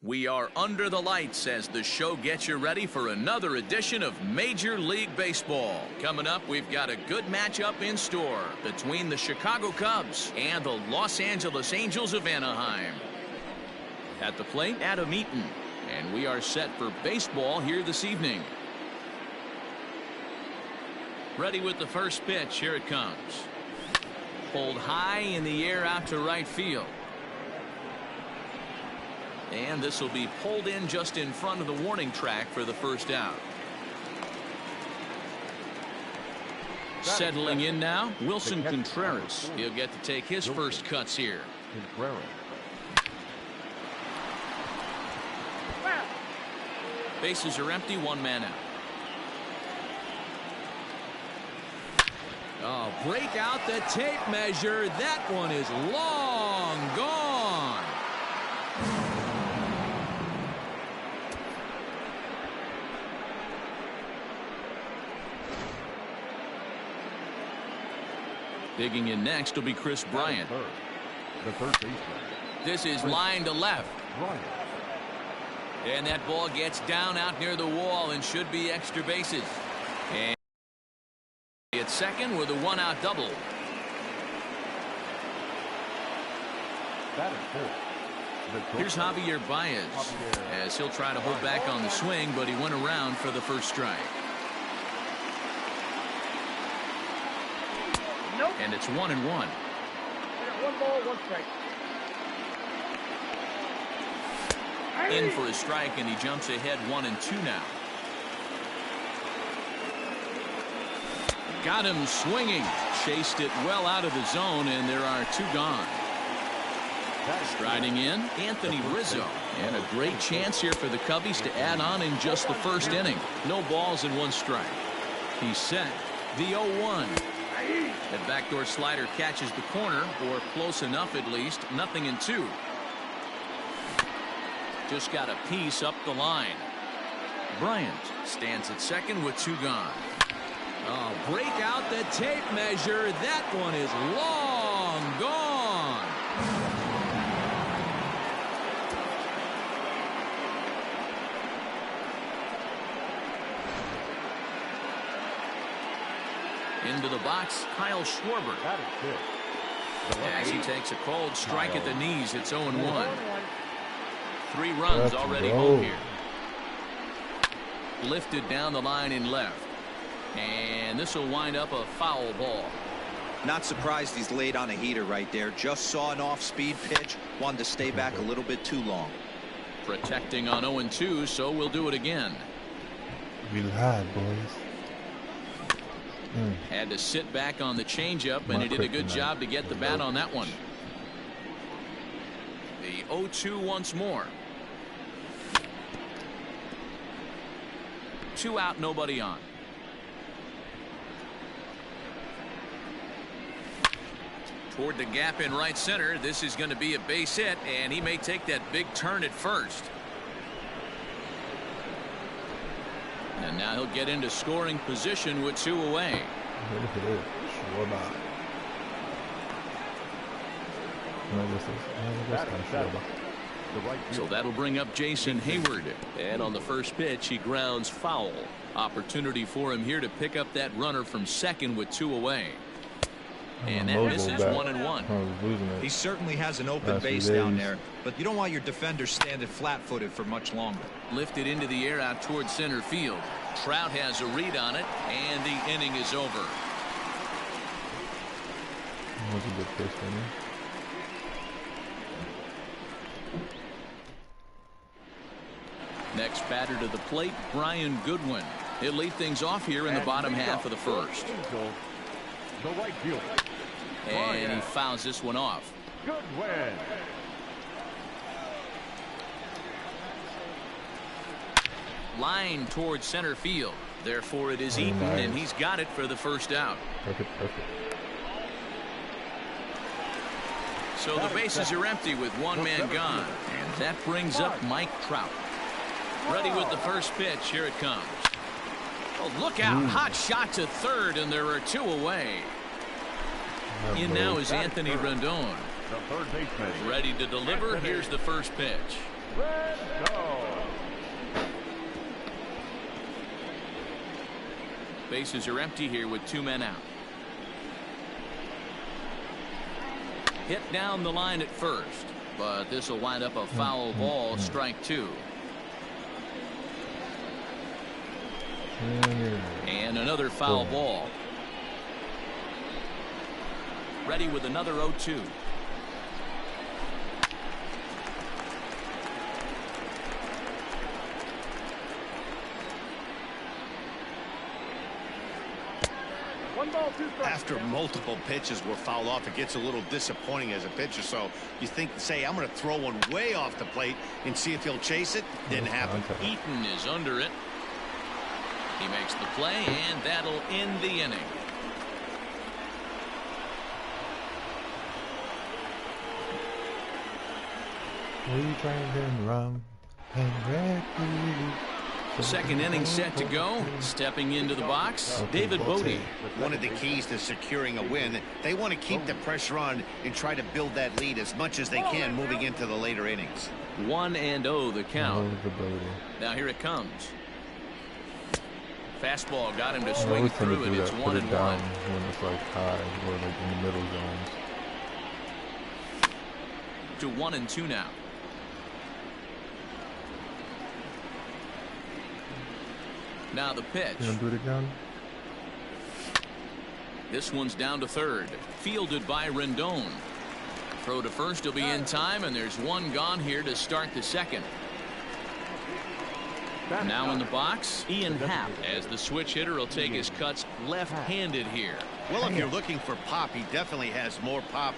We are under the lights as the show gets you ready for another edition of Major League Baseball. Coming up, we've got a good matchup in store between the Chicago Cubs and the Los Angeles Angels of Anaheim. At the plate, Adam Eaton, and we are set for baseball here this evening. Ready with the first pitch. Here it comes. Pulled high in the air out to right field. And this will be pulled in just in front of the warning track for the first out. Settling in now, Wilson Contreras. He'll get to take his first cuts here. Bases are empty, one man out. Oh, break out the tape measure. That one is long gone. Digging in next will be Chris Bryant. The third baseman. This is line to left. And that ball gets down out near the wall and should be extra bases. And at second with a one-out double. Here's Javier Baez as he'll try to hold back on the swing, but he went around for the first strike. And it's 1-1. I got one ball, one strike. In for a strike, and he jumps ahead 1-2 now. Got him swinging. Chased it well out of the zone, and there are two gone. Striding in, Anthony Rizzo. And a great chance here for the Cubbies to add on in just the first inning. No balls and one strike. He's set. The 0-1. That backdoor slider catches the corner, or close enough at least. 0-2. Just got a piece up the line. Bryant stands at second with two gone. Oh, break out the tape measure. That one is long gone. Into the box, Kyle Schwarber. As he takes a cold strike at the knees, it's 0-1. 3 runs already home here. Lifted down the line in left. And this will wind up a foul ball. Not surprised he's laid on a heater right there. Just saw an off-speed pitch. Wanted to stay back a little bit too long. Protecting on 0-2, so we'll do it again. Relax, boys. Had to sit back on the changeup, and he did a good job to get the bat on that one. The 0-2 once more. 2 out, nobody on. Toward the gap in right center. This is going to be a base hit, and he may take that big turn at first. And now he'll get into scoring position with 2 away. So that'll bring up Jason Hayward. And on the first pitch, he grounds foul. Opportunity for him here to pick up that runner from second with 2 away. And that misses 1-1. He certainly has an open base down there, but you don't want your defender standing flat-footed for much longer. Lifted into the air out towards center field. Trout has a read on it, and the inning is over. Next batter to the plate, Brian Goodwin. He'll lead things off here in the bottom half of the first. The right fielder. And he fouls this one off. Goodwin. Line towards center field. Therefore, it is Eaton, and he's got it for the first out. Perfect. So the bases are empty with one man gone. And that brings up Mike Trout. Ready with the first pitch. Here it comes. Oh, look out. Hot shot to third, and there are 2 away. In now is Anthony Rendon. The third baseman. Ready to deliver. Here's the first pitch. Red zone. Bases are empty here with 2 men out. Hit down the line at first, but this will wind up a foul ball, strike 2. And another foul ball. Ready with another 0-2. After multiple pitches were fouled off, it gets a little disappointing as a pitcher. So you think, say, I'm going to throw one way off the plate and see if he'll chase it. Didn't happen. Eaton is under it. He makes the play, and that'll end the inning. We drinking rum and Red Bull. Second inning set to go. Stepping into the box, David Bodie. One of the keys to securing a win, they want to keep the pressure on and try to build that lead as much as they can moving into the later innings. 1-0 the count. Now here it comes. Fastball got him to swing through it. It's 1-1. When it's like high or like in the middle zones. To 1-2 now. Now the pitch. You gonna do it again? This one's down to third. Fielded by Rendon. Throw to first will be in time, and there's one gone here to start the second. Now in the box, Ian Happ, as the switch hitter will take his cuts left-handed here. Well, if you're looking for pop, he definitely has more pop,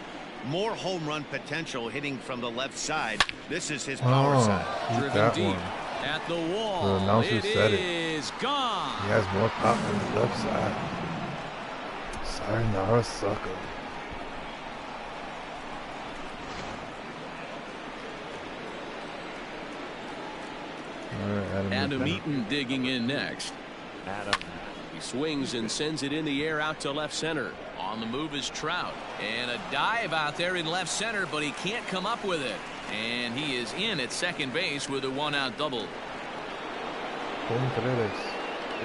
more home run potential hitting from the left side. This is his power side. Driven deep at the wall. The announcer said it. Is gone. He has more pop on the left side. Sayonara sucker. Adam Eaton digging in next. He swings and sends it in the air out to left center. On the move is Trout. And a dive out there in left center, but he can't come up with it. And he is in at second base with a 1-out double.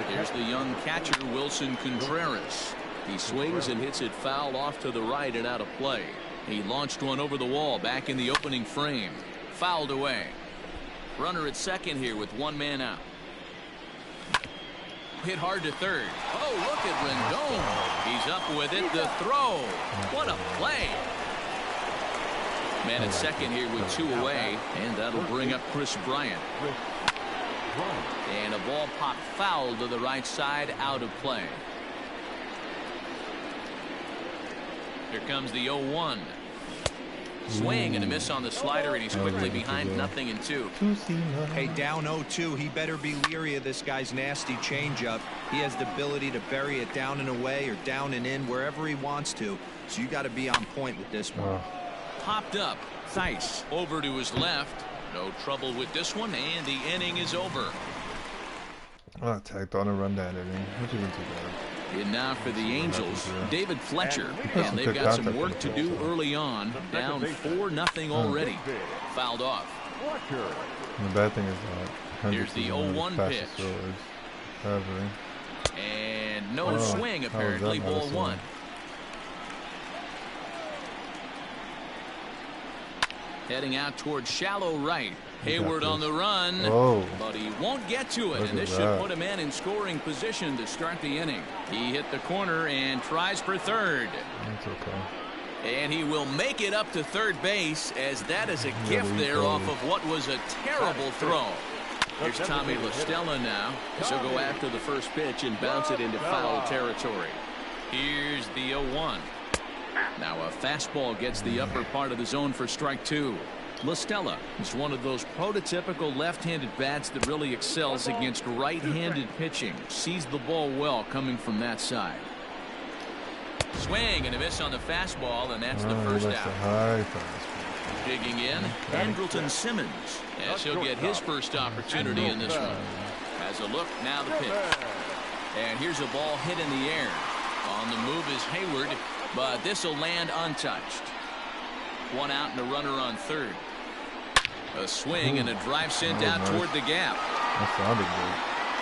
Here's the young catcher, Wilson Contreras. He swings and hits it foul off to the right and out of play. He launched one over the wall back in the opening frame. Fouled away. Runner at second here with 1 man out. Hit hard to third. Oh, look at Rendon. He's up with it. The throw. What a play. Man at second here with 2 away, and that'll bring up Chris Bryant. And a ball popped foul to the right side, out of play. Here comes the 0-1. Swing and a miss on the slider, and he's quickly behind 0-2. Hey, down 0-2. He better be leery of this guy's nasty changeup. He has the ability to bury it down and away or down and in wherever he wants to. So you got to be on point with this one. Popped up. Theis over to his left. No trouble with this one, and the inning is over. Oh, tagged on a run that inning. Which isn't too bad. And now for the Angels, David Fletcher. And they've got some work to do early on. Down 4-0 already. Fouled off. And the bad thing is that here's the 0-1 pitch. And no swing, apparently. Ball 1. Heading out towards shallow right. Hayward on the run, but he won't get to it, and this should put him in scoring position to start the inning. He hit the corner and tries for third. That's okay. And he will make it up to third base, as that is a gift there off of what was a terrible throw. Here's Tommy La Stella now. So go after the first pitch and bounce it into foul territory. Here's the 0-1. Now a fastball gets the upper part of the zone for strike 2. La Stella is one of those prototypical left-handed bats that really excels against right-handed pitching. Sees the ball well coming from that side. Swing and a miss on the fastball, and that's the first out. Digging in, Andrelton Simmons, as he'll get his first opportunity in this one. Has a look, now the pitch. And here's a ball hit in the air. On the move is Hayward, but this will land untouched. 1 out and a runner on third. A swing and a drive sent out toward the gap. That sounded good.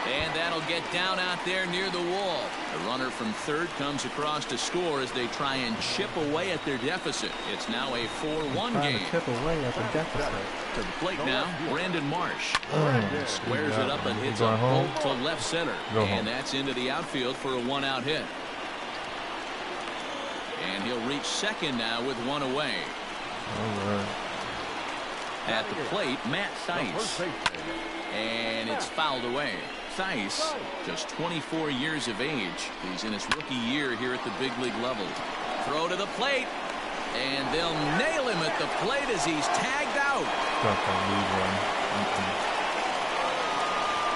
And that'll get down out there near the wall. The runner from third comes across to score as they try and chip away at their deficit. It's now a 4-1 game. Chip away at the deficit. To the plate now, Brandon Marsh. Squares it up and hits a bolt to left center. And that's into the outfield for a 1-out hit. And he'll reach second now with one away. All right. At the plate, Matt Thaiss. And it's fouled away. Thaiss, just 24 years of age. He's in his rookie year here at the big league level. Throw to the plate. And they'll nail him at the plate as he's tagged out.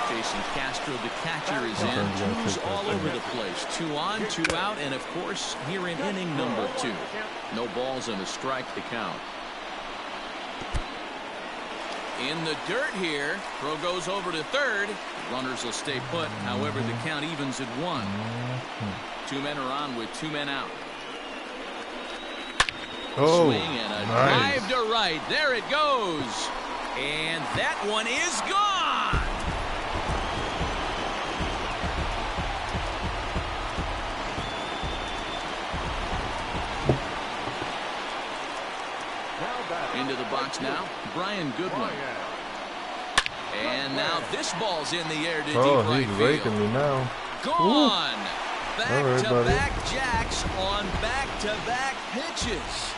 Jason Castro, the catcher, is in. Twos all over the place. 2 on, 2 out, and of course, here in inning number 2. No balls and a strike to count. In the dirt here. Throw goes over to third. Runners will stay put. However, the count evens at 1. 2 men are on with 2 men out. Swing and a drive to right. There it goes. And that one is gone. Into the box now, Brian Goodwin. And now this ball's in the air to deep right he's field. raking me now. Gone. Back-to-back buddy. jacks on back-to-back pitches.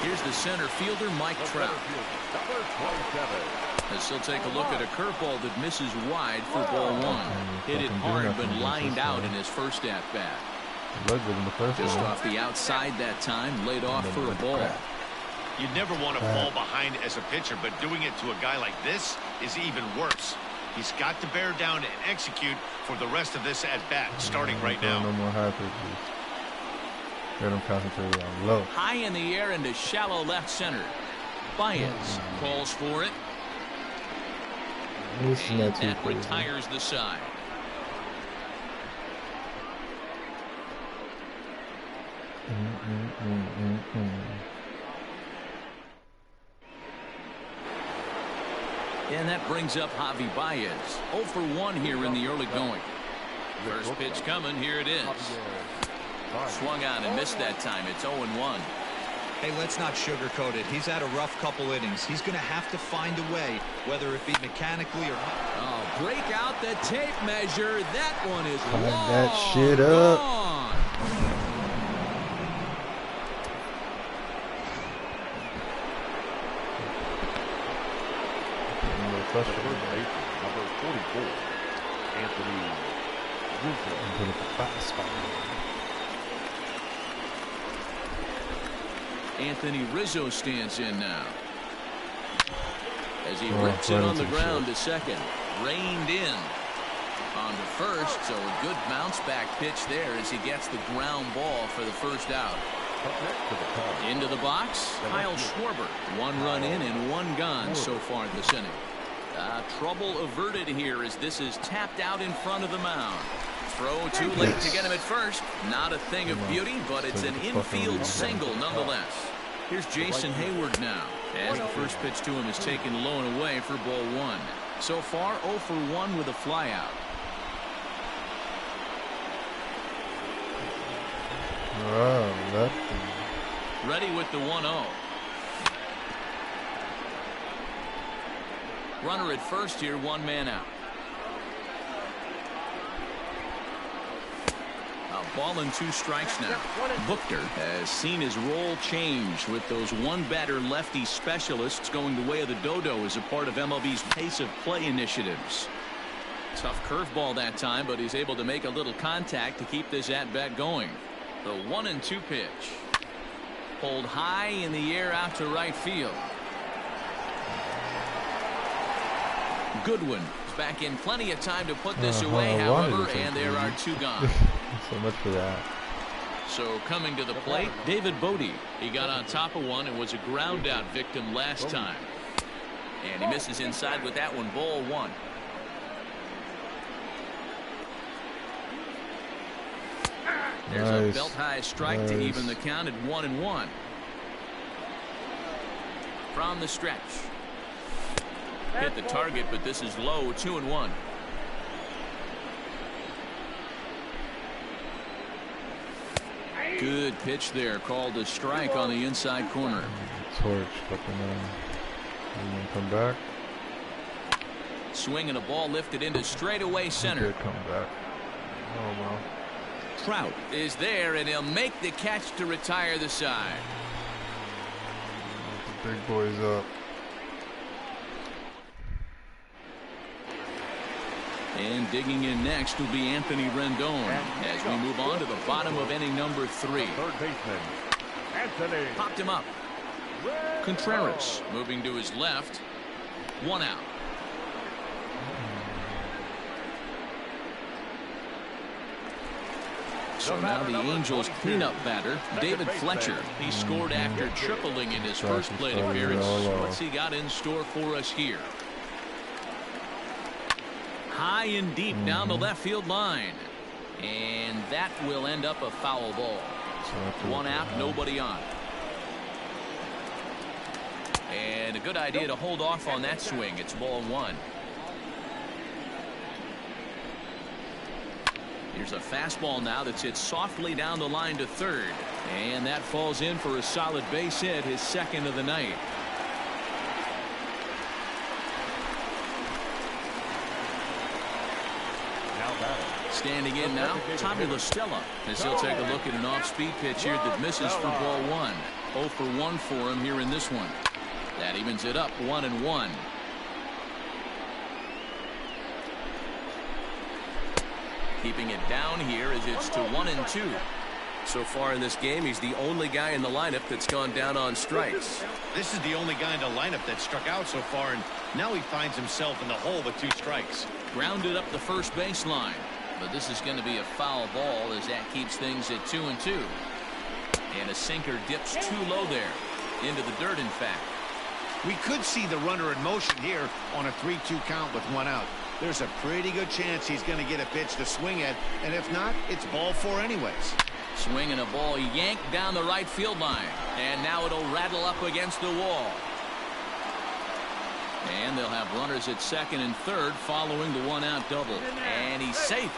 Here's the center fielder, Mike Trout. As he'll take a look at a curveball that misses wide for ball 1. Hit it hard but lined out in his first at-bat. Just off the outside that time, laid off for a ball. You never want to fall behind as a pitcher, but doing it to a guy like this is even worse. He's got to bear down and execute for the rest of this at-bat, starting right now. No more high pitches. Get him concentrated on low. High in the air into shallow left center. Baez calls for it. And that retires the side. And that brings up Javi Baez. 0 for 1 here in the early going. First pitch coming. Here it is. Swung on and missed that time. It's 0-1. Hey, let's not sugarcoat it. He's had a rough couple innings. He's going to have to find a way, whether it be mechanically or not. Oh, break out the tape measure. That one is long that shit up. gone. Number 44, Anthony Anthony Rizzo stands in now. As he rips it on the ground to second. Reined in. On to first, so a good bounce back pitch there as he gets the ground ball for the first out. Into the box, Kyle Schwarber. 1 run in and 1 gone so far this inning. Trouble averted here as this is tapped out in front of the mound. Throw too late to get him at first. Not a thing of beauty, but it's an infield single nonetheless. Here's Jason Hayward now, as the first pitch to him is taken low and away for ball 1. So far 0 for 1 with a flyout. Ready with the 1-0. Runner at first here, 1 man out. A ball and 2 strikes now. Buchter has seen his role change with those 1-batter lefty specialists going the way of the dodo as a part of MLB's pace of play initiatives. Tough curveball that time, but he's able to make a little contact to keep this at-bat going. The 1-2 pitch. Pulled high in the air out to right field. Goodwin is back in plenty of time to put this away, however, and there are 2 gone. So much for that. So coming to the plate, David Bodie. He got on top of one and was a ground out victim last time. And he misses inside with that one, ball 1. There's a belt high strike to even the count at 1-1. From the stretch. Hit the target, but this is low. 2-1. Good pitch there. Called a strike on the inside corner. Torch, fucking and then come back. Swing and a ball lifted into straightaway center. Good come back. Oh well. Trout is there, and he'll make the catch to retire the side. The big boys up. And digging in next will be Anthony Rendon as we move on to the bottom of inning number 3. Third baseman, Anthony. Popped him up. Contreras moving to his left. 1 out. So now the Angels cleanup batter, David Fletcher. He scored after tripling in his first plate appearance. What's he got in store for us here? High and deep down the left field line. And that will end up a foul ball. 1 out, nobody on. And a good idea to hold off on that swing. It's ball 1. Here's a fastball now that's hit softly down the line to third. And that falls in for a solid base hit, his second of the night. Standing in now, Tommy La Stella, as he'll take a look at an off-speed pitch here that misses for ball 1. 0 for 1 for him here in this one. That evens it up 1-1. Keeping it down here as it's to 1-2. So far in this game, he's the only guy in the lineup that's gone down on strikes. This is the only guy in the lineup that struck out so far, and now he finds himself in the hole with 2 strikes. Grounded up the first baseline, but this is going to be a foul ball as that keeps things at 2-2. And a sinker dips too low there, into the dirt in fact. We could see the runner in motion here on a 3-2 count with 1 out. There's a pretty good chance he's going to get a pitch to swing at, and if not, it's ball 4 anyways. Swinging a ball yanked down the right field line, and now it'll rattle up against the wall. And they'll have runners at second and third following the 1-out double, and he's safe.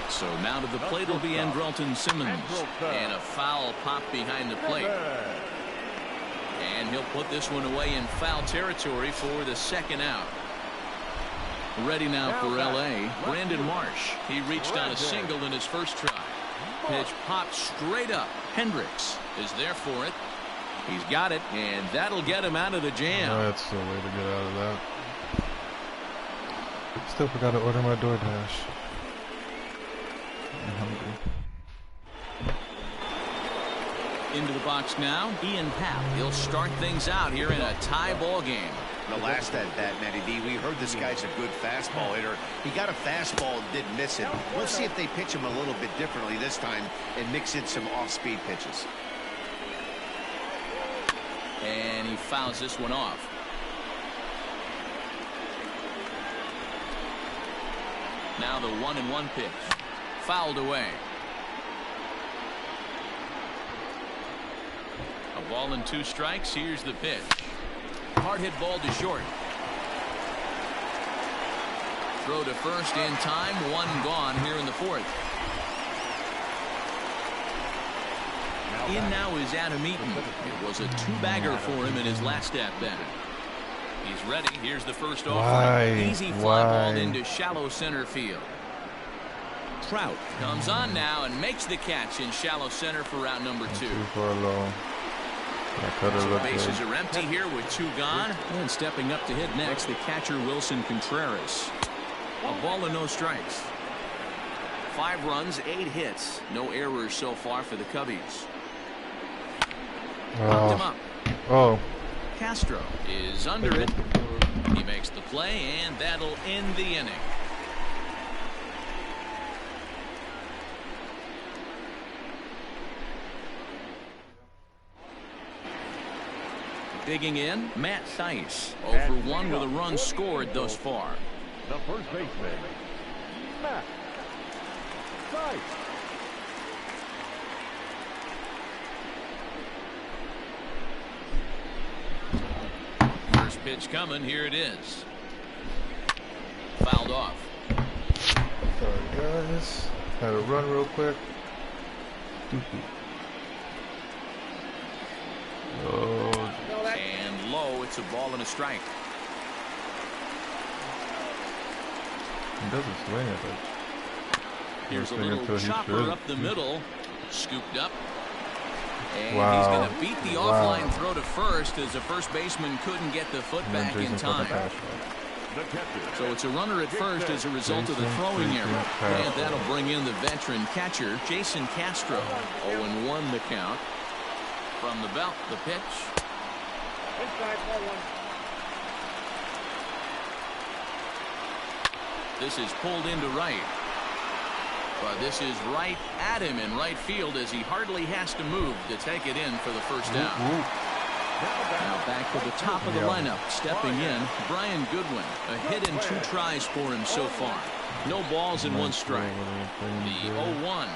So now to the plate will be Andrelton Simmons, and a foul pop behind the plate. And he'll put this one away in foul territory for the 2nd out. Ready now for L.A., Brandon Marsh. He reached on a single in his first try. Pitch popped straight up. Hendricks is there for it. He's got it, and that'll get him out of the jam. Oh, that's the way to get out of that. Still forgot to order my DoorDash. I'm hungry. Into the box now, Ian Happ. He'll start things out here in a tie ball game. The last at bat, Matty D, we heard this guy's a good fastball hitter. He got a fastball and didn't miss it. We'll see if they pitch him a little bit differently this time and mix in some off-speed pitches. And he fouls this one off. Now the 1-1 pitch. Fouled away. A ball and 2 strikes. Here's the pitch. Hard hit ball to short. Throw to first in time. 1 gone here in the 4th. In now is Adam Eaton. It was a 2-bagger for him in his last at-bat. He's ready. Here's the first offering. Easy fly ball into shallow center field. Trout comes on now and makes the catch in shallow center for route number 2. Too far low. So the bases are empty here with 2 gone. And stepping up to hit next, the catcher Wilson Contreras. A ball and no strikes. 5 runs, 8 hits. No errors so far for the Cubbies. Knocked him up. Oh. Castro is under it. He makes the play, and that'll end the inning. Digging in, Matt Thaiss. 0 for 1 with a run scored thus far. The first baseman, Matt Thaiss. Pitch coming. Here it is. Fouled off. Sorry, guys. Had to run real quick. Oh. And low. It's a ball and a strike. He doesn't swing it, but Here's a little chopper up the middle. Scooped up. And wow. he's going to beat the offline throw to first as the first baseman couldn't get the foot back in time. So it's a runner at first as a result of the throwing error. And that'll bring in the veteran catcher, Jason Castro. 0-1 the count. From the belt, the pitch. This is pulled into right. But this is right at him in right field as he hardly has to move to take it in for the first down. Now back to the top of the lineup. Stepping in, Brian Goodwin. A hit and 2 tries for him so far. No balls and 1 strike. The 0-1.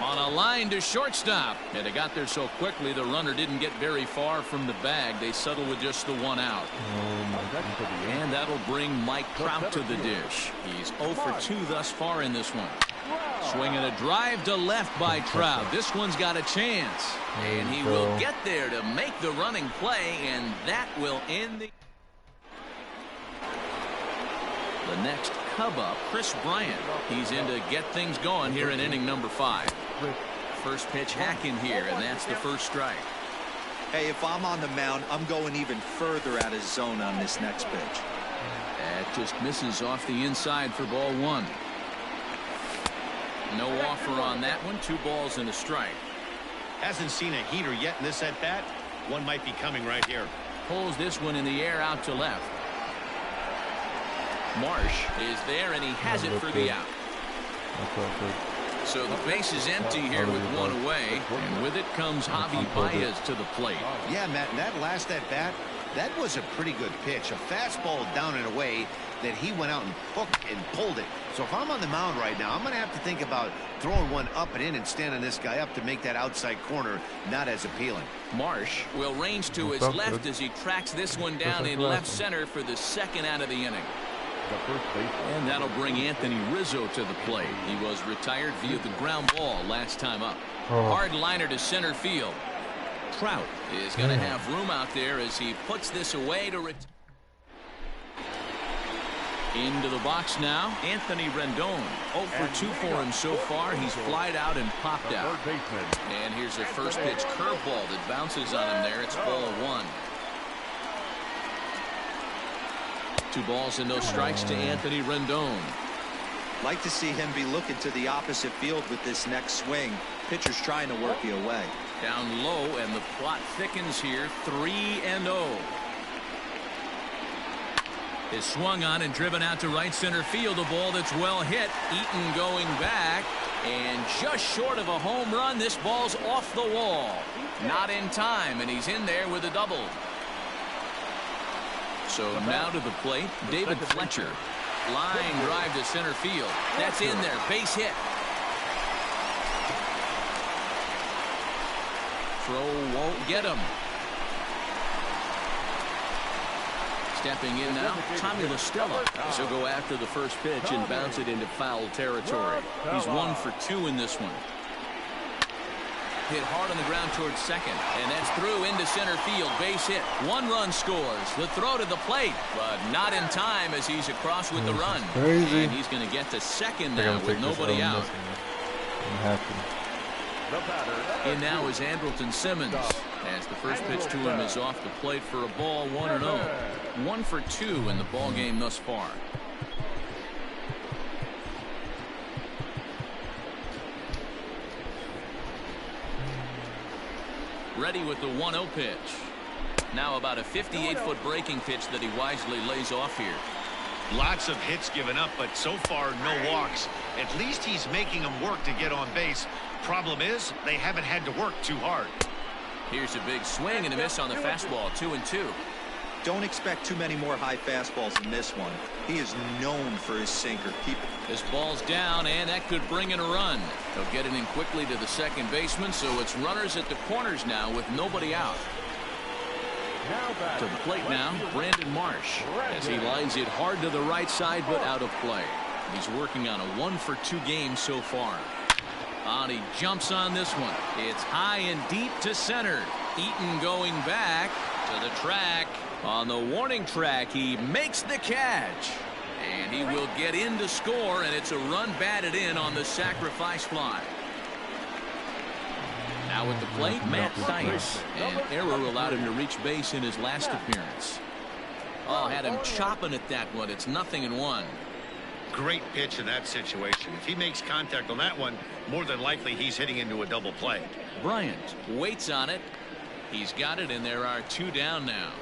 On a line to shortstop. And it got there so quickly the runner didn't get very far from the bag. They settled with just the 1 out. And that'll bring Mike Trout to the dish. He's 0 for 2 thus far in this one. Swinging a drive to left by Trout. This one's got a chance. And he will get there to make the running play, and that will end the... The next Cub up, Chris Bryant. He's in to get things going here in inning number 5. First pitch hacking here, and that's the first strike. Hey, if I'm on the mound, I'm going even further out of zone on this next pitch. That just misses off the inside for ball 1. No offer on that one. 2 balls and a strike. Hasn't seen a heater yet in this at bat. One might be coming right here. Pulls this one in the air out to left. Marsh is there, and he has it for the out. So the base is empty here with 1 away, and with it comes Javi Baez to the plate. Yeah, Matt, and that last at bat, that was a pretty good pitch. A fastball down and away that he went out and hooked and pulled it. So if I'm on the mound right now, I'm going to have to think about throwing one up and in and standing this guy up to make that outside corner not as appealing. Marsh will range to his left as he tracks this one down in left center for the 2nd out of the inning. And that'll bring Anthony Rizzo to the plate. He was retired via the ground ball last time up. Hard liner to center field. Trout is going to have room out there as he puts this away to retire. Into the box now, Anthony Rendon. 0 for 2 for him so far. He's flied out and popped out. And here's a first pitch curveball that bounces on him there. It's ball 1. 2 balls and no strikes to Anthony Rendon. Like to see him be looking to the opposite field with this next swing. Pitcher's trying to work you away. Down low, and the plot thickens here. 3-0. Is swung on and driven out to right center field. A ball that's well hit. Eaton going back, and just short of a home run. This ball's off the wall. Not in time, and he's in there with a double. So now to the plate, David Fletcher. Line drive to center field. That's in there. Base hit. Throw won't get him. Stepping in now, Tommy La Stella. So go after the first pitch and bounce it into foul territory. He's 1 for 2 in this one. Hit hard on the ground towards second, and that's through into center field. Base hit. 1 run scores. The throw to the plate, but not in time as he's across with the run. Crazy. And he's going to get to second now with nobody out. I'm happy. In now is Andrelton Simmons, as the first pitch to him is off the plate for a ball. 1-0. 1 for 2 in the ball game thus far. Ready with the 1-0 pitch. Now about a 58-foot breaking pitch that he wisely lays off here. Lots of hits given up, but so far no walks. At least he's making them work to get on base. Problem is, they haven't had to work too hard. Here's a big swing and a miss on the fastball. 2-2. Don't expect too many more high fastballs than this one. He is known for his sinker. This ball's down, and that could bring in a run. He'll get it in quickly to the second baseman, so it's runners at the corners now with nobody out. To the plate now, Brandon Marsh, as he lines it hard to the right side, but out of play. He's working on a 1-for-2 game so far. And he jumps on this one. It's high and deep to center. Eaton going back to the track. On the warning track, he makes the catch. And he will get in to score, and it's a run batted in on the sacrifice fly. Now at the plate, Matt Thaiss. An error allowed him to reach base in his last appearance. Oh, had him chopping at that one. It's 0-1. Great pitch in that situation. If he makes contact on that one, more than likely he's hitting into a double play. Bryant waits on it. He's got it, and there are 2 down now.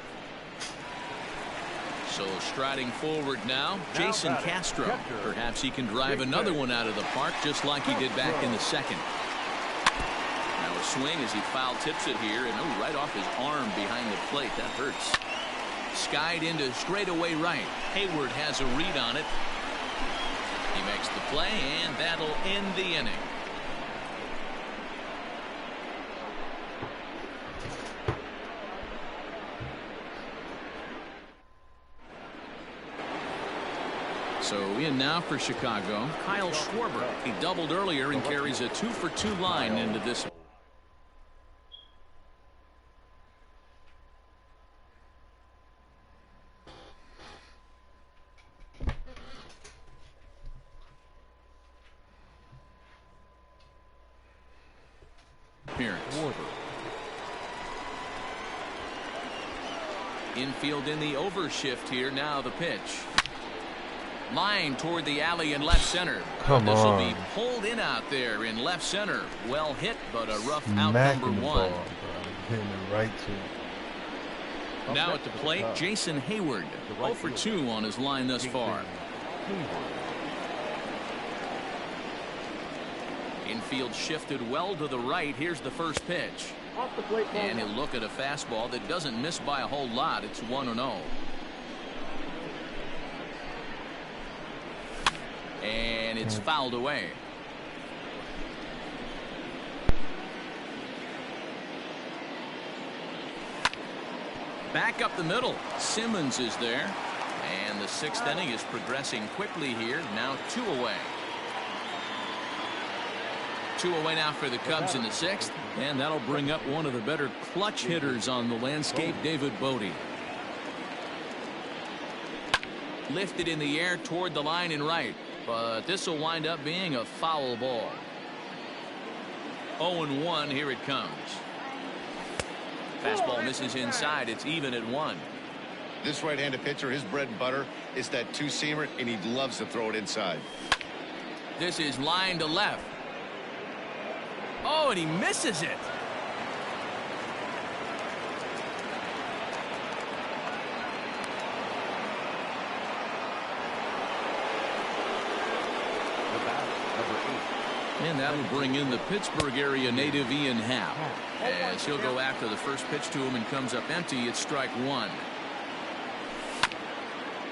So striding forward now, Jason Castro. Perhaps he can drive another one out of the park just like he did back in the second. Now a swing as he foul tips it here, and right off his arm behind the plate. That hurts. Skied into straightaway right. Hayward has a read on it. He makes the play, and that'll end the inning. So in now for Chicago, Kyle Schwarber. He doubled earlier and carries a 2-for-2 line into this. Infield in the overshift here. Now the pitch. Line toward the alley in left center. Come this on. will be pulled in out there in left center. Well hit, but a rough out Smacking number the 1. ball, bro. Hitting it right to it. Now at the plate, Jason Hayward. 0-for-2 on his line thus far. Infield shifted well to the right. Here's the first pitch. And he'll look at a fastball that doesn't miss by a whole lot. It's 1-0. And it's fouled away. Back up the middle. Simmons is there. And the 6th inning is progressing quickly here. Now 2 away. 2 away now for the Cubs in the 6th. And that'll bring up one of the better clutch hitters on the landscape, David Bodie. Lifted in the air toward the line and right. But this will wind up being a foul ball. 0-1. Here it comes. Fastball misses inside. It's even at 1. This right-handed pitcher, his bread and butter is that 2-seamer, and he loves to throw it inside. This is line to left. Oh, and he misses it. And that'll bring in the Pittsburgh area native Ian Happ. As he'll go after the first pitch to him and comes up empty. It's strike 1.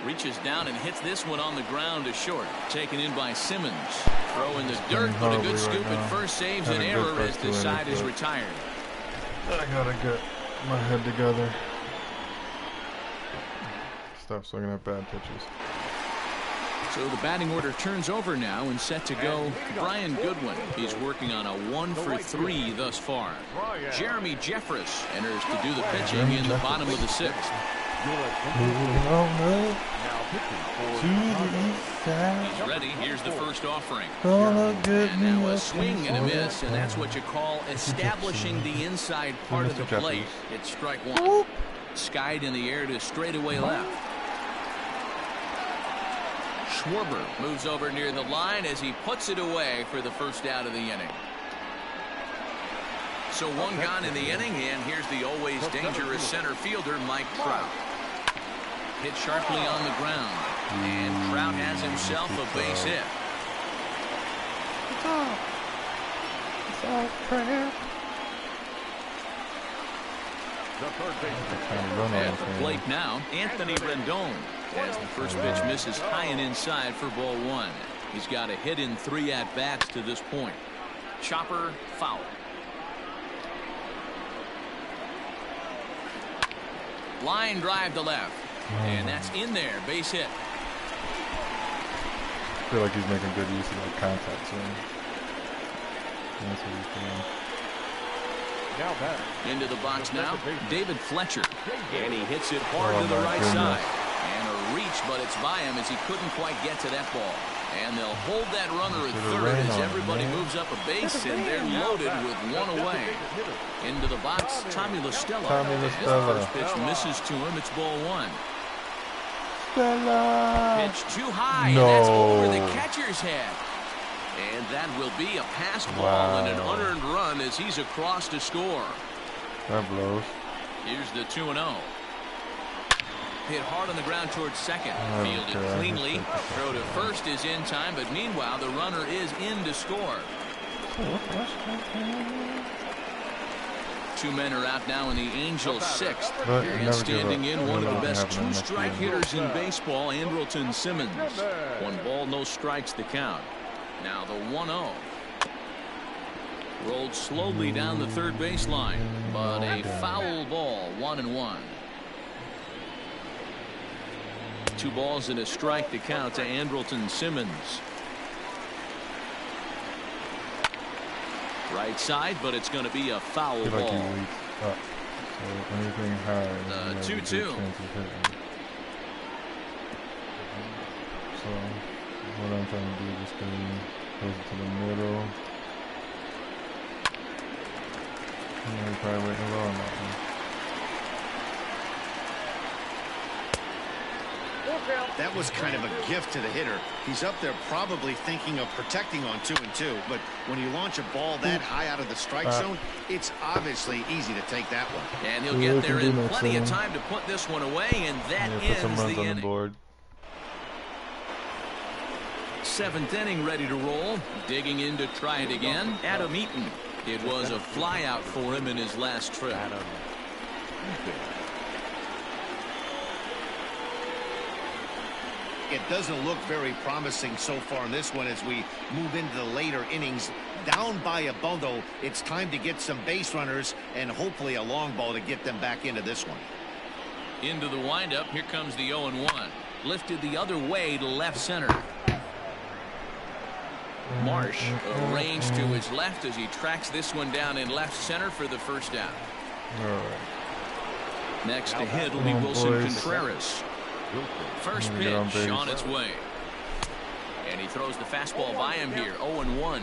Reaches down and hits this one on the ground to short. Taken in by Simmons. Throw in the dirt, but a good scoop at first. Saves an error as the side is retired. I gotta get my head together. Stop swinging at bad pitches. So the batting order turns over now and set to go. Brian Goodwin. He's working on a 1-for-3 thus far. Jeremy Jeffress enters to do the pitching in the bottom of the 6th. Moving on to the east side. He's ready. Here's the first offering. Gonna get And me now a a swing piece and a of miss, and that that's what you call establishing the inside part of the Mr. plate. Jeffries. It's strike 1. Skied in the air to straightaway left. Schwarber moves over near the line as he puts it away for the first out of the inning. So 1 gone in the inning, and here's the always dangerous center fielder, Mike Trout. Hit sharply on the ground, and Trout has himself a base hit. It's all crap. At the plate now, Anthony Rendon, as the first pitch misses high and inside for ball 1. He's got a hit in 3 at-bats to this point. Chopper foul. Line drive to left. And that's in there. Base hit. I feel like he's making good use of that contact swing. That's what he's doing. Now back. Into the box now, David Fletcher. And he hits it hard Oh to the my right goodness. side. And a reach, but it's by him as he couldn't quite get to that ball. And they'll hold that runner at third as everybody moves up a base, and they're loaded with one away. Into the box, Tommy La Stella. His first pitch misses to him. It's ball one. Pitch too high, and that's over the catcher's head. And that will be a pass ball and an unearned run as he's across to score. That blows. Here's the 2-0. Hit hard on the ground towards second. Fielded cleanly. Throw to first is in time, but meanwhile the runner is in to score. Two men are out now in the Angels' sixth. And standing in, one of the best two-strike hitters in baseball, Andrelton Simmons. 1 ball, no strikes to count. Now the 1-0. Rolled slowly down the third baseline, but a foul ball, 1-1. 2 balls and a strike to count to Andrelton Simmons. Right side, but it's going to be a foul ball. Like he waits up. So anything higher. The 2-2. So what I'm trying to do is just go closer to the middle. Yeah, probably waiting low on that one. That was kind of a gift to the hitter. He's up there probably thinking of protecting on 2-2, but when you launch a ball that high out of the strike zone, it's obviously easy to take that one. And he'll get there in plenty of time to put this one away, and that ends the inning. The board. 7th inning ready to roll. Digging in to try it again. Adam Eaton. It was a fly out for him in his last trip. It doesn't look very promising so far in this one as we move into the later innings. Down by a bundle, it's time to get some base runners and hopefully a long ball to get them back into this one. Into the windup. Here comes the 0-1. Lifted the other way to left center. Marsh arranged to his left as he tracks this one down in left center for the first out. All right. Next to hit will be Wilson Contreras. First pitch on its way. And he throws the fastball by him here. 0-1.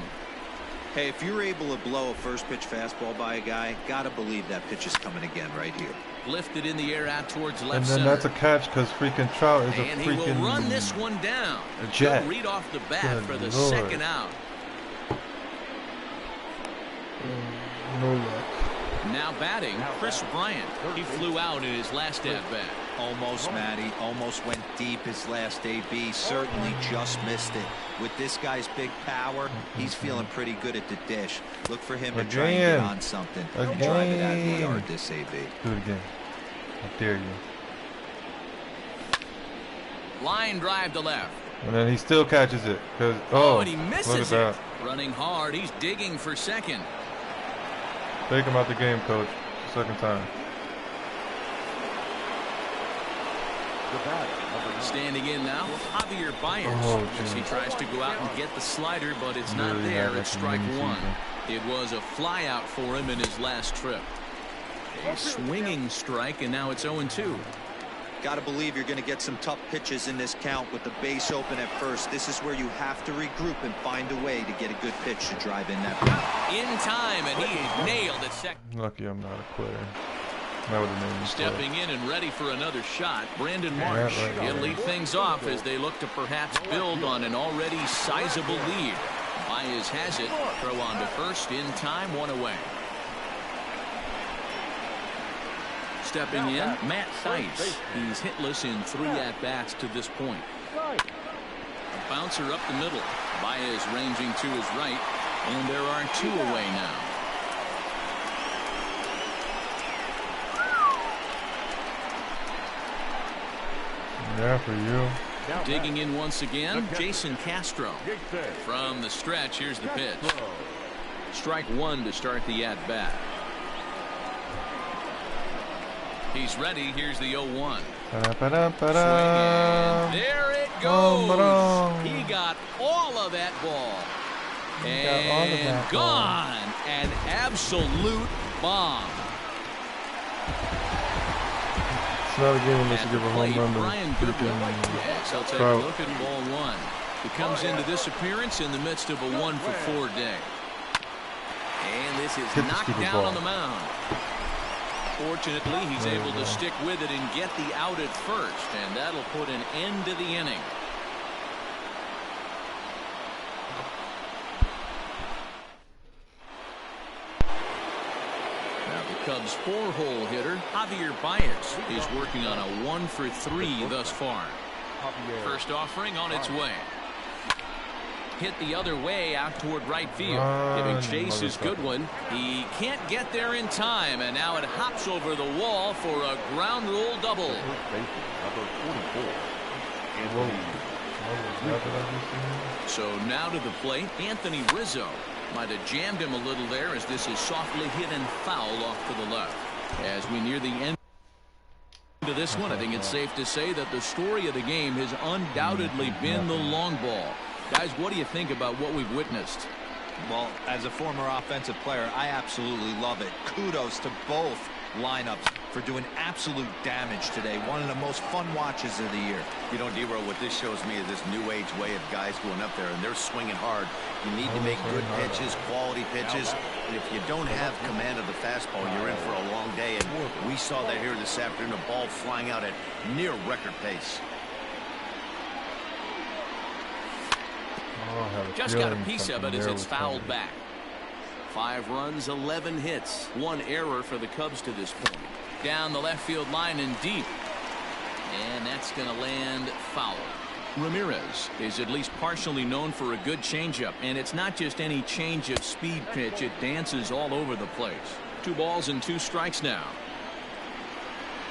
Hey, if you're able to blow a first pitch fastball by a guy, gotta believe that pitch is coming again right here. Lifted in the air out towards left And then center. that's a catch because freaking Trout is and a he freaking. will run this one down. A jet. Good read off the bat for the Lord. second out. No luck. Now batting, Chris Bryant. He flew out in his last at-bat. Almost, Matty. Almost went deep his last AB. Certainly just missed it. With this guy's big power, he's feeling pretty good at the dish. Look for him to try and get on something and drive it out of the yard this AB. Do it again. I dare you. Line drive to left. And then he still catches it. Cause, And he misses look at it. Running hard. He's digging for second. Take him out the game, coach. Second time. Standing in now, Javier Byers. As he tries to go out and get the slider, but it's not there. It's strike one. It was a fly out for him in his last trip. A swinging strike, and now it's 0-2. Got to believe you're going to get some tough pitches in this count with the base open at first. This is where you have to regroup and find a way to get a good pitch to drive in that ball. In time, and he nailed it. Lucky I'm not a quitter. That would have made me Stepping in and ready for another shot, Brandon Marsh. He'll lead things off as they look to perhaps build on an already sizable lead. Baez has it. Throw on to first in time, one away. Stepping in, Matt Theis. He's hitless in 3 at-bats to this point. A bouncer up the middle. Baez ranging to his right, and there are 2 away now. Yeah, for you. Digging in once again, Jason Castro. From the stretch, here's the pitch. Strike one to start the at-bat. He's ready. Here's the 0-1. There it goes. He got all of that ball. And gone. An absolute bomb. It's not a game unless you give a home run. Yes, I'll take a look at ball one. He comes into this appearance in the midst of a 1-for-4 day. And this is knocked down on the mound. Fortunately, he's able to stick with it and get the out at first, and that'll put an end to the inning. Now the Cubs' 4-hole hitter, Javier Baez, is working on a 1-for-3 thus far. First offering on its way. Hit the other way out toward right field. Giving Chase his good one. He can't get there in time, and now it hops over the wall for a ground rule double. So now to the plate, Anthony Rizzo. Might have jammed him a little there as this is softly hit and foul off to the left. As we near the end of this one, I think it's safe to say that the story of the game has undoubtedly been the long ball. Guys, what do you think about what we've witnessed? Well, as a former offensive player, I absolutely love it. Kudos to both lineups for doing absolute damage today. One of the most fun watches of the year. You know, D-Row, what this shows me is this new age way of guys going up there and they're swinging hard. You need to make good pitches, quality pitches. And if you don't have command of the fastball, you're in for a long day. And we saw that here this afternoon, a ball flying out at near record pace. Just got a piece of it as it's fouled back. 5 runs, 11 hits, 1 error for the Cubs to this point. Down the left field line and deep. And that's going to land foul. Ramirez is at least partially known for a good changeup, and it's not just any change of speed pitch. It dances all over the place. 2 balls and 2 strikes now.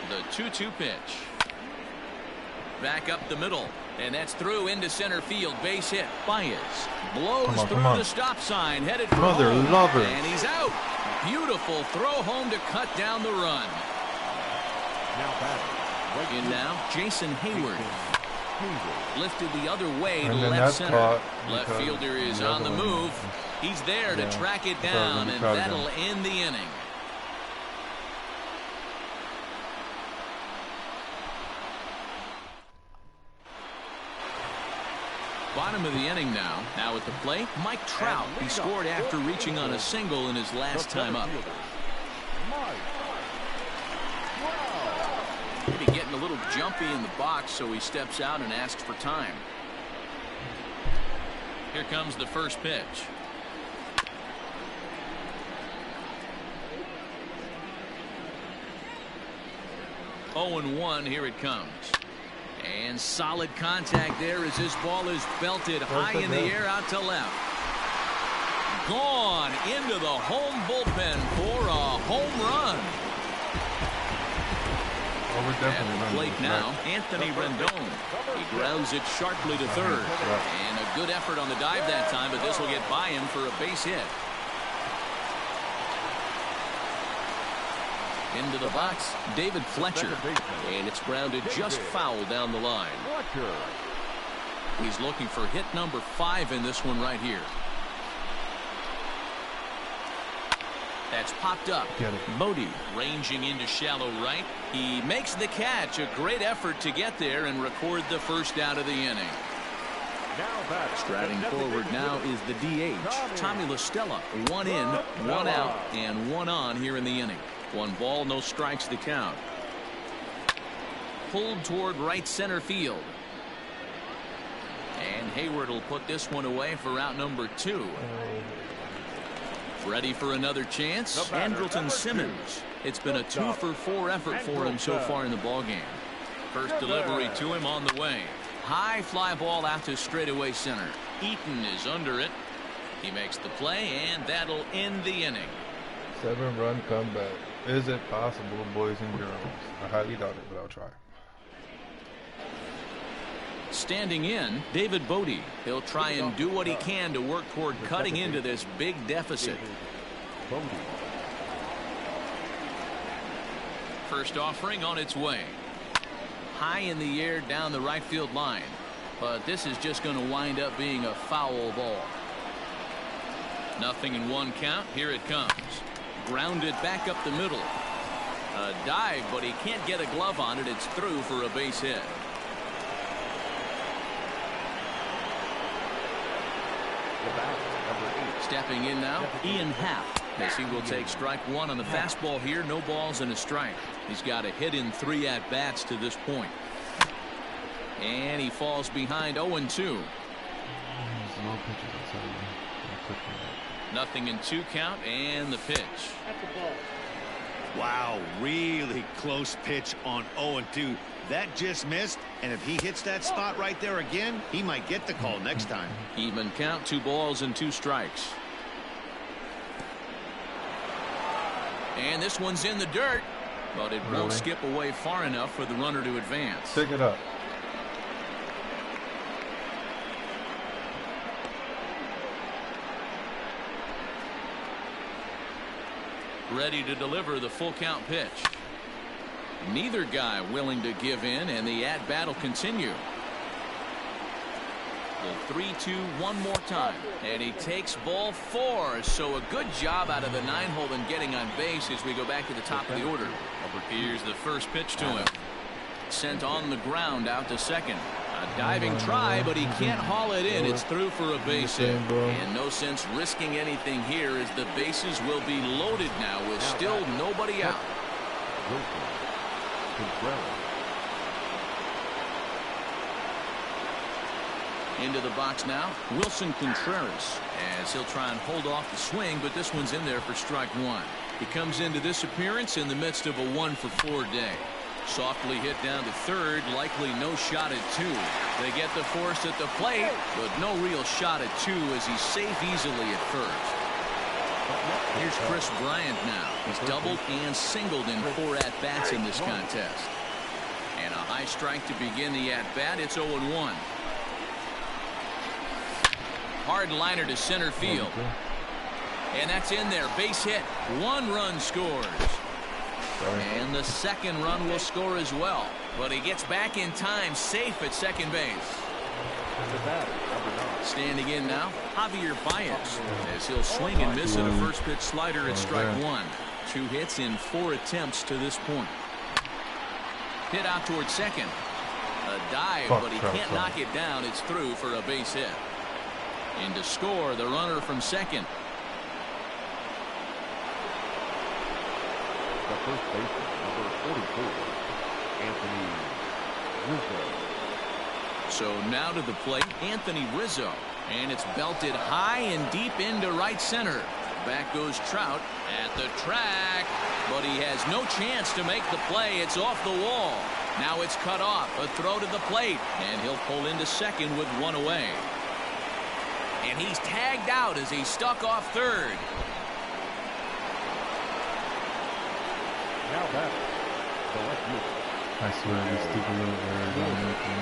The 2-2 pitch. Back up the middle. And that's through into center field. Base hit. Baez blows through the stop sign. Headed for home. And he's out. Beautiful throw home to cut down the run. In now, Jason Hayward. Lifted the other way to left center. Left fielder is on the move. He's there to track it down, and that'll end the inning. Bottom of the inning now. Now at the plate, Mike Trout. He scored after reaching on a single in his last time up. Maybe getting a little jumpy in the box, so he steps out and asks for time. Here comes the first pitch. Oh, 0-1. Here it comes. And solid contact there as this ball is belted high in the air out to left. Gone into the home bullpen for a home run. At the plate now, Anthony Rendon. He grounds it sharply to third. And a good effort on the dive that time, but this will get by him for a base hit. Into the box, David Fletcher. And it's grounded just foul down the line. He's looking for hit number 5 in this one right here. That's popped up. Bodie ranging into shallow right. He makes the catch. A great effort to get there and record the first out of the inning. Striding forward now is the DH, Tommy LaStella. 1 in, 1 out, and 1 on here in the inning. 1 ball, no strikes to count. Pulled toward right center field. And Hayward will put this one away for out number 2. Ready for another chance. Andrelton Simmons. It's been a 2-for-4 effort for him so far in the ballgame. First delivery to him on the way. High fly ball out to straightaway center. Eaton is under it. He makes the play, and that'll end the inning. 7-run comeback. Is it possible, boys and girls? I highly doubt it, but I'll try. Standing in, David Bodie. He'll try and do what he can to work toward cutting into this big deficit. first offering on its way. High in the air down the right field line. But this is just going to wind up being a foul ball. 0-1 count. Here it comes. Grounded back up the middle. A dive, but he can't get a glove on it. It's through for a base hit. Stepping in now, Ian Happ, as he will take strike one on the fastball here. No balls and a strike. He's got a hit in 3 at-bats to this point. And he falls behind 0-2. 0-2 count and the pitch. Wow, really close pitch on 0-2. That just missed, and if he hits that spot right there again, he might get the call next time. Even count, 2 balls and 2 strikes. And this one's in the dirt, but it won't skip away far enough for the runner to advance. Pick it up. Ready to deliver the full count pitch. Neither guy willing to give in, and the at-bat will continue. The 3-2 one more time, and he takes ball 4. So a good job out of the 9-hole in getting on base as we go back to the top of the order. Here's the first pitch to him. Sent on the ground out to second. A diving try, but he can't haul it in. It's through for a base hit. And no sense risking anything here, as the bases will be loaded now with still nobody out. Into the box now, Wilson Contreras, as he'll try and hold off the swing, but this one's in there for strike 1. He comes into this appearance in the midst of a 1-for-4 day. Softly hit down to third, likely no shot at 2. They get the force at the plate, but no real shot at 2 as he's safe easily at first. Here's Chris Bryant now. He's doubled and singled in 4 at-bats in this contest. And a high strike to begin the at-bat. It's 0-1. Hard liner to center field. And that's in there. Base hit. 1 run scores. And the second run will score as well. But he gets back in time, safe at second base. Standing in now, Javier Baez, as he'll swing and miss at a first pitch slider at strike 1. 2 hits in 4 attempts to this point. Hit out towards second. A dive, but he can't knock it down. It's through for a base hit. And to score, the runner from second. The first baseman, number 44, Anthony Rizzo. So now to the plate, Anthony Rizzo. And it's belted high and deep into right center. Back goes Trout at the track. But he has no chance to make the play. It's off the wall. Now it's cut off. A throw to the plate. And he'll pull into second with 1 away. And he's tagged out as he's stuck off third. Now back. I swear this stupid little error don't make me.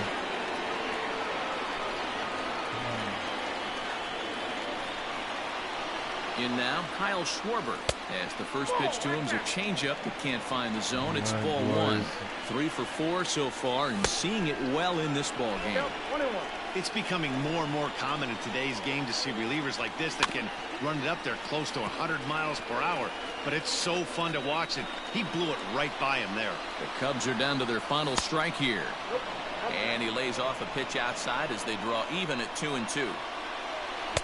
In now, Kyle Schwarber. As the first pitch to him is a changeup that can't find the zone. It's ball 1. 3 for 4 so far, and seeing it well in this ball game. It's becoming more and more common in today's game to see relievers like this that can run it up there close to 100 miles per hour. But it's so fun to watch it. He blew it right by him there. The Cubs are down to their final strike here. And he lays off a pitch outside as they draw even at 2-2.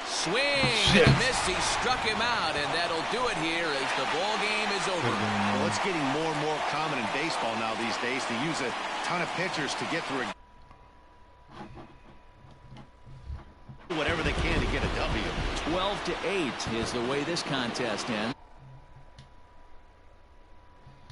Swing and a miss. He struck him out, and that'll do it here as the ball game is over. Well, it's getting more and more common in baseball now these days to use a ton of pitchers to get through whatever they can to get a W. 12-8 is the way this contest ends.